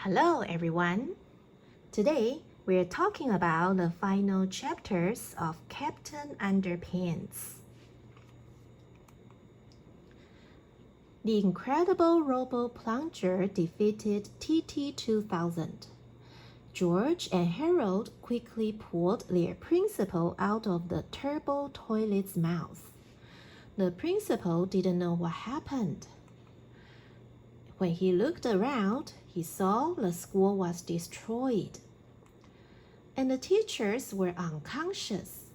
Hello everyone! Today we're talking about the final chapters of Captain Underpants. The incredible Robo-Plunger defeated TT-2000. George and Harold quickly pulled their principal out of the turbo toilet's mouth. The principal didn't know what happened. When he looked around, he saw the school was destroyed, and the teachers were unconscious,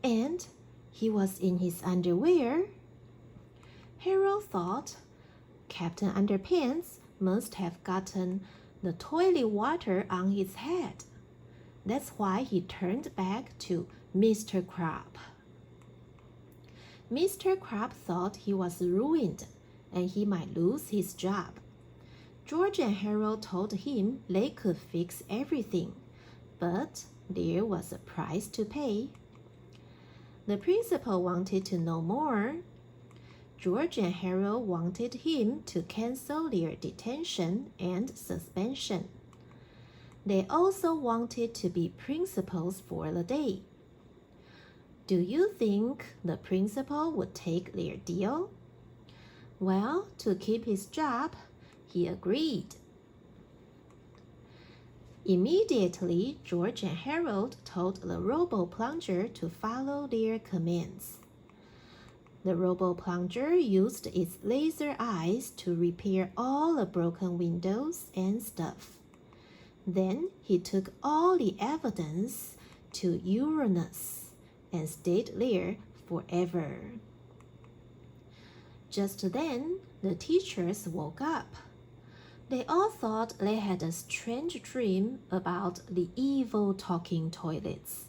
and he was in his underwear. Harold thought Captain Underpants must have gotten the toilet water on his head. That's why he turned back to Mr. Crab. Mr. Crab thought he was ruined and he might lose his job. George and Harold told him they could fix everything, but there was a price to pay. The principal wanted to know more. George and Harold wanted him to cancel their detention and suspension. They also wanted to be principals for the day. Do you think the principal would take their deal? Well, to keep his job, he agreed. Immediately, George and Harold told the Robo-Plunger to follow their commands. The Robo-Plunger used its laser eyes to repair all the broken windows and stuff. Then he took all the evidence to Uranus and stayed there forever. Just then, the teachers woke up. They all thought they had a strange dream about the evil talking toilets.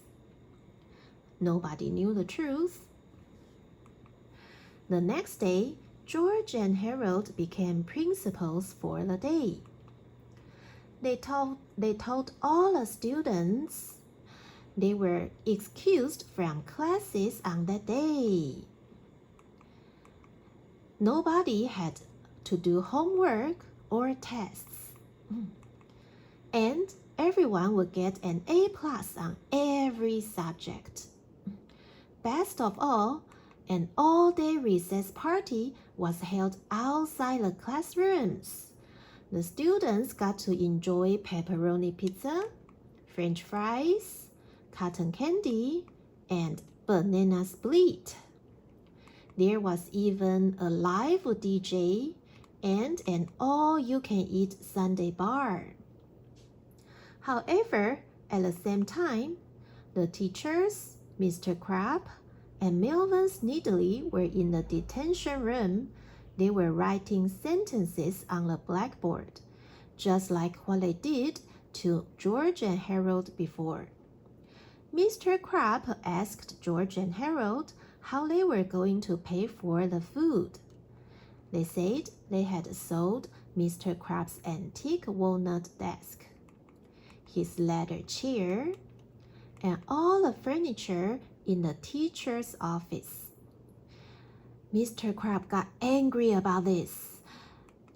Nobody knew the truth. The next day, George and Harold became principals for the day. They told all the students they were excused from classes on that day. Nobody had to do homework or tests. And everyone would get an A+ on every subject. Best of all, an all-day recess party was held outside the classrooms. The students got to enjoy pepperoni pizza, French fries, cotton candy, and banana split. There was even a live DJ and an all-you-can-eat sundae bar. However, at the same time, the teachers, Mr. Crab, and Melvin Snidely were in the detention room. They were writing sentences on the blackboard, just like what they did to George and Harold before. Mr. Crab asked George and Harold how they were going to pay for the food. They said they had sold Mr. Crab's antique walnut desk, his leather chair, and all the furniture in the teacher's office. Mr. Crab got angry about this.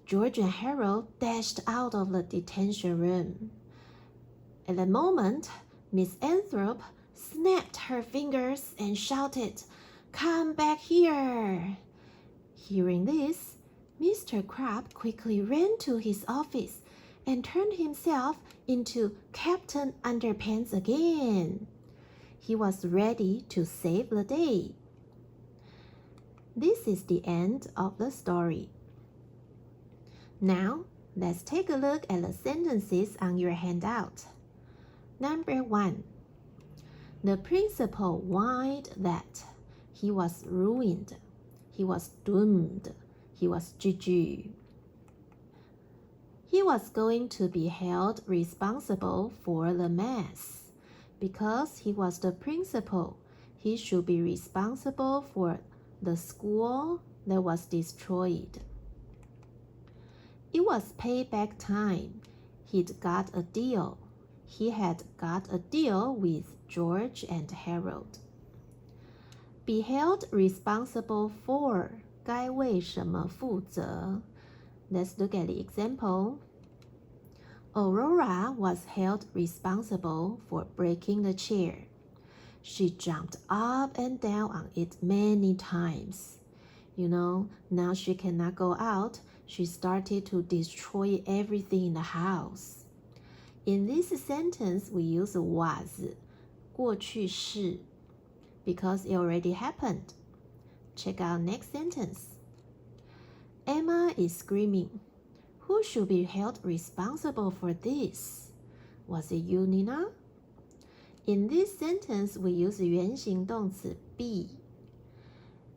George and Harold dashed out of the detention room. At the moment, Miss Anthrop snapped her fingers and shouted, "Come back here!" Hearing this, Mr. Crab quickly ran to his office and turned himself into Captain Underpants again. He was ready to save the day. This is the end of the story. Now, let's take a look at the sentences on your handout. Number 1. The principal whined that he was ruined, he was doomed, he was GG. He was going to be held responsible for the mess. Because he was the principal, he should be responsible for the school that was destroyed. It was payback time. He'd got a deal. He had got a deal with George and Harold. Be held responsible for 该为什么负责? Let's look at the example. Aurora was held responsible for breaking the chair. She jumped up and down on it many times. Now she cannot go out. She started to destroy everything in the house. In this sentence, we use was, 过去式, because it already happened. Check out next sentence. Emma is screaming. Who should be held responsible for this? Was it you, Nina? In this sentence, we use 原形动词 be.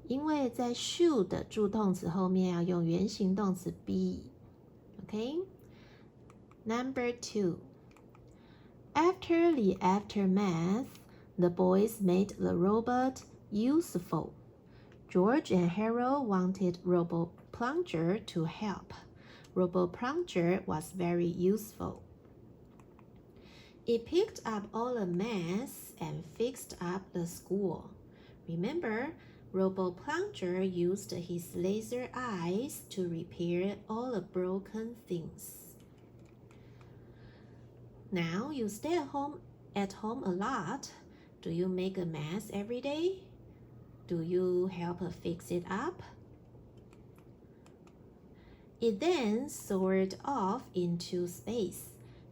因为在 should 的助动词后面要用原形动词 be. Okay? Number 2. After the aftermath, the boys made the robot useful. George and Harold wanted Robo-Plunger to help. Robo-Plunger was very useful. It picked up all the mess and fixed up the school. Remember, Robo-Plunger used his laser eyes to repair all the broken things. Now you stay at home a lot. Do you make a mess every day? Do you help fix it up? It then soared off into space,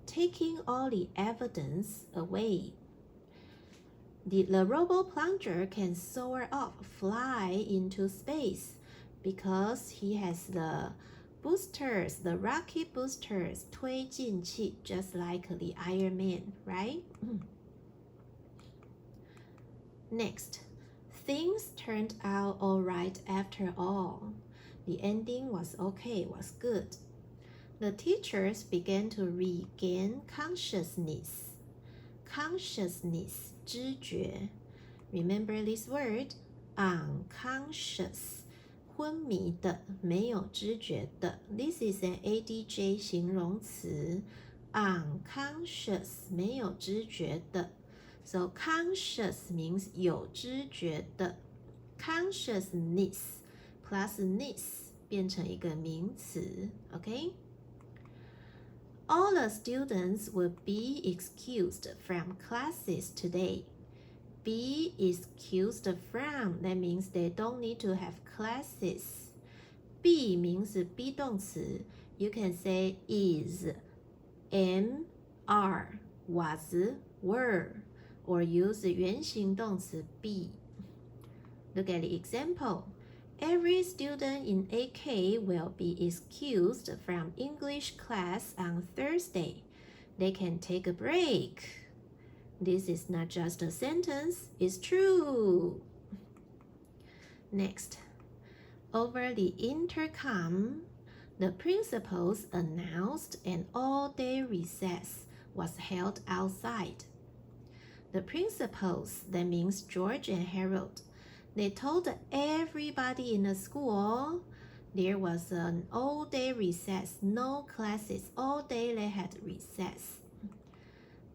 taking all the evidence away. The Robo-Plunger can soar off, fly into space, because he has the boosters, the rocket boosters, 推进器, just like the Iron Man, right? Next, things turned out all right after all. The ending was okay, was good. The teachers began to regain consciousness. Consciousness, 知觉. Remember this word? Unconscious. 昏迷的，没有知觉的。This is an ADJ 形容词。Unconscious 没有知觉的。So conscious means 有知觉的。Consciousness plus ness 变成一个名词。Okay? All the students will be excused from classes today. Be excused from, that means they don't need to have classes. Be means be 动词. You can say is, am, are, was, were, or use 原形动词 be. Look at the example. Every student in AK will be excused from English class on Thursday. They can take a break. This is not just a sentence, it's true. Next, over the intercom, the principals announced an all-day recess was held outside. The principals, that means George and Harold, they told everybody in the school there was an all-day recess, no classes, all day they had recess.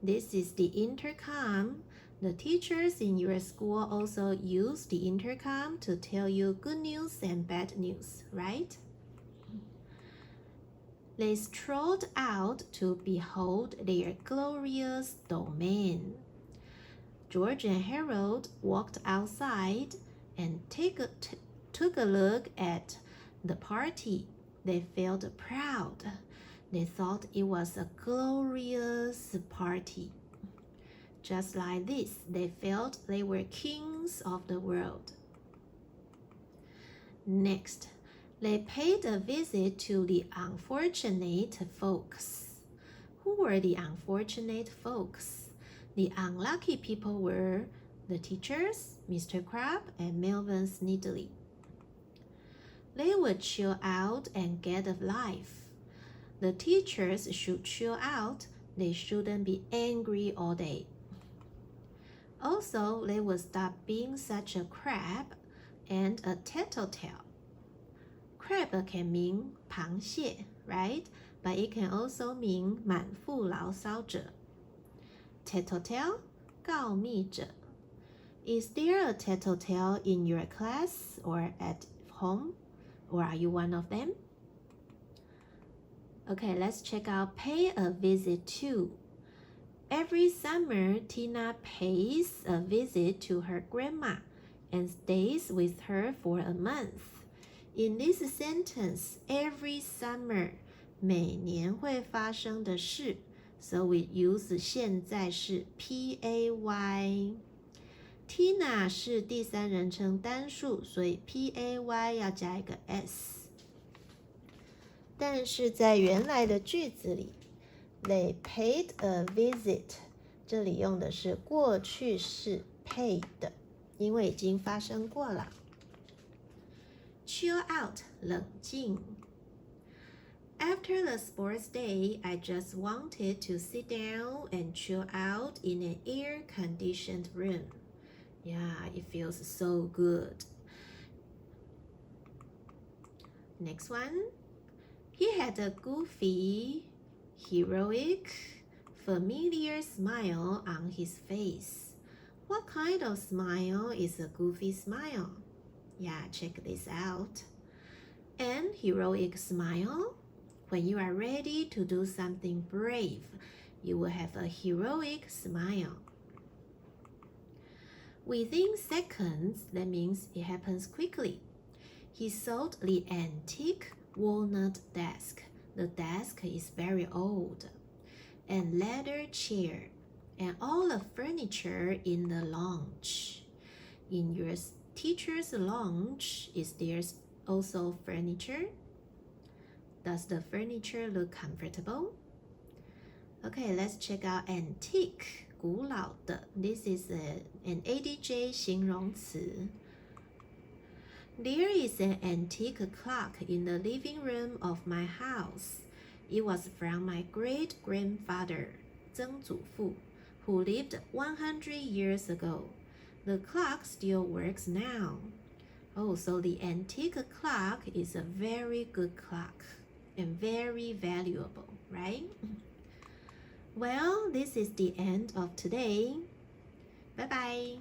This is the intercom. The teachers in your school also use the intercom to tell you good news and bad news, right? They strolled out to behold their glorious domain. George and Harold walked outside and took a look at the party. They felt proud. They thought it was a glorious party. Just like this, they felt they were kings of the world. Next, they paid a visit to the unfortunate folks. Who were the unfortunate folks? The unlucky people were the teachers, Mr. Crab and Melvin Snidely. They would chill out and get a life. The teachers should chill out. They shouldn't be angry all day. Also, they would stop being such a crab and a tattletale. Crab can mean 螃蟹, right? But it can also mean 满腹牢骚者. Tattletale, 告密者. Is there a tattletale in your class or at home? Or are you one of them? Okay, let's check out pay a visit to. Every summer, Tina pays a visit to her grandma and stays with her for a month. In this sentence, every summer 每年会发生的事 so we use 现在式 pay. Tina 是第三人称单数，所以 pay 要加一个 s。但是在原来的句子里 They paid a visit， 这里用的是过去式 paid， 因为已经发生过了。Chill out， 冷静。After the sports day, I just wanted to sit down and chill out in an air-conditioned room. Yeah, it feels so good. Next one. He had a goofy, heroic, familiar smile on his face. What kind of smile is a goofy smile? Yeah, check this out. An heroic smile. When you are ready to do something brave, you will have a heroic smile. Within seconds, that means it happens quickly. He sold the antique walnut desk. The desk is very old. And leather chair. And all the furniture in the lounge. In your teacher's lounge, is there also furniture? Does the furniture look comfortable? Okay, let's check out antique. 古老的 This is an ADJ 形容词。There is an antique clock in the living room of my house. It was from my great-grandfather, 曾祖父, who lived 100 years ago. The clock still works now. Oh, so the antique clock is a very good clock and very valuable, right? Well, this is the end of today. Bye-bye.